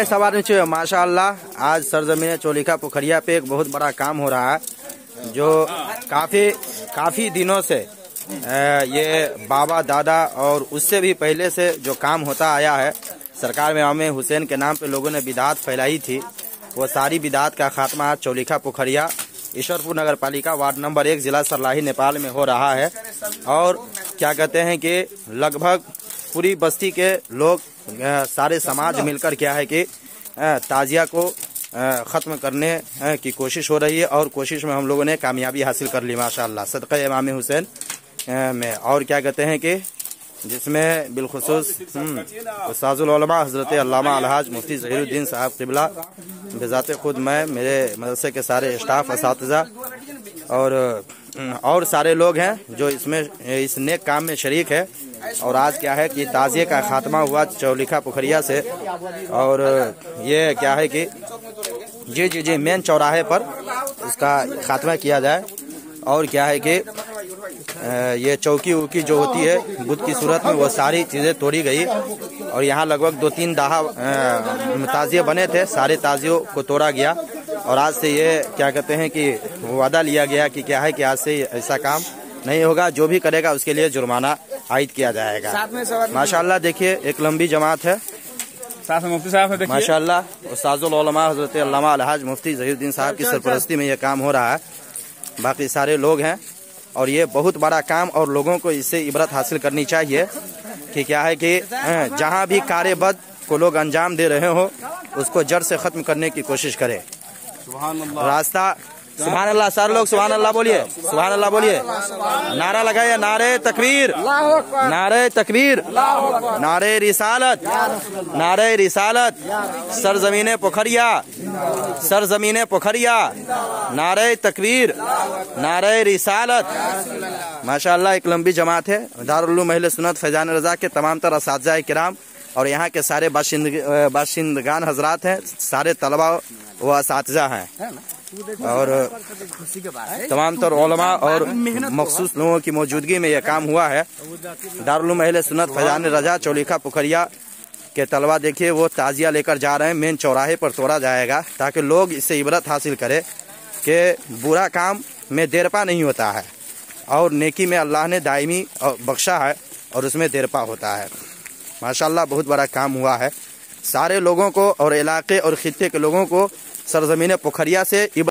सब आदमी माशाअल्लाह आज सरजमीन चौलिखा पोखरिया पे एक बहुत बड़ा काम हो रहा है जो काफी दिनों से ये बाबा दादा और उससे भी पहले से जो काम होता आया है। सरकार में इमाम हुसैन के नाम पे लोगों ने बिदात फैलाई थी, वो सारी बिदात का खात्मा आज चौलिखा पोखरिया ईश्वरपुर नगर पालिका वार्ड नंबर 1 जिला सरलाही नेपाल में हो रहा है। और क्या कहते हैं कि लगभग पूरी बस्ती के लोग सारे समाज मिलकर क्या है कि ताजिया को ख़त्म करने की कोशिश हो रही है और कोशिश में हम लोगों ने कामयाबी हासिल कर ली माशाअल्लाह सदक़े इमाम हुसैन में। और क्या कहते हैं कि जिसमें बिलखुसूस उस्ताजुल उलमा हज़रत अल्लामा अलहाज मुफ्ती ज़हीरुद्दीन साहब क़िबला बेज़ाते खुद मैं, मेरे मदरसे के सारे स्टाफ असातिज़ा और सारे लोग हैं जो इसमें इस नेक काम में शरीक है। और आज क्या है कि ताज़िए का खात्मा हुआ चौलिखा पोखरिया से। और ये क्या है कि जी मेन चौराहे पर उसका खात्मा किया जाए। और क्या है कि ये चौकी उकी जो होती है बुत की सूरत में वो सारी चीज़ें तोड़ी गई। और यहाँ लगभग 2-3 दाहा ताज़िए बने थे, सारे ताज़ियों को तोड़ा गया। और आज से ये क्या कहते हैं कि वादा लिया गया कि क्या है कि आज से ऐसा काम नहीं होगा, जो भी करेगा उसके लिए जुर्माना आयद किया जाएगा। माशाअल्लाह देखिए एक लंबी जमात है, साथ में मुफ्ती साहब है माशाअल्लाह उस्ताजुल उलमा हज़रत अल्लामा अलहाज मुफ्ती ज़हीरुद्दीन साहब की सरपरस्ती में ये काम हो रहा है। बाकी सारे लोग हैं और ये बहुत बड़ा काम और लोगों को इससे इबरत हासिल करनी चाहिए कि क्या है कि जहाँ भी कार्यबद्ध को लोग अंजाम दे रहे हो उसको जड़ से ख़त्म करने की कोशिश करें। रास्ता सुभान अल्लाह, सारे लोग सुभान अल्लाह बोलिए, सुभान अल्लाह बोलिए, नारा लगाइए, नारे तकबीर, नारे तकबीर, नारे रिसालत, नारे रिसालत, सरजमीने पोखरिया, सरजमीने पोखरिया, नारे तकबीर, नारे रिसालत। माशाअल्लाह एक लंबी जमात है। दारुल उलूम अहले सुन्नत फैजान रजा के तमाम तरह असातिज़ा किराम और यहाँ के सारे बाशिंदगान हजरात हैं, सारे तलबा व असातिज़ा हैं और तमाम तर उलमा और मखसूस लोगों की मौजूदगी में यह काम हुआ है। दारुल उलूम अहले सुन्नत फैजान रजा चौलिखा पोखरिया के तलबा देखिए वो ताजिया लेकर जा रहे हैं, मेन चौराहे पर तोड़ा जाएगा ताकि लोग इससे इबरत हासिल करें कि बुरा काम में देरपा नहीं होता है और नेकी में अल्लाह ने दायमी बख्शा है और उसमें देरपा होता है। माशाअल्लाह बहुत बड़ा काम हुआ है। सारे लोगों को और इलाके और खित्ते के लोगों को सरजमीन पोखरिया से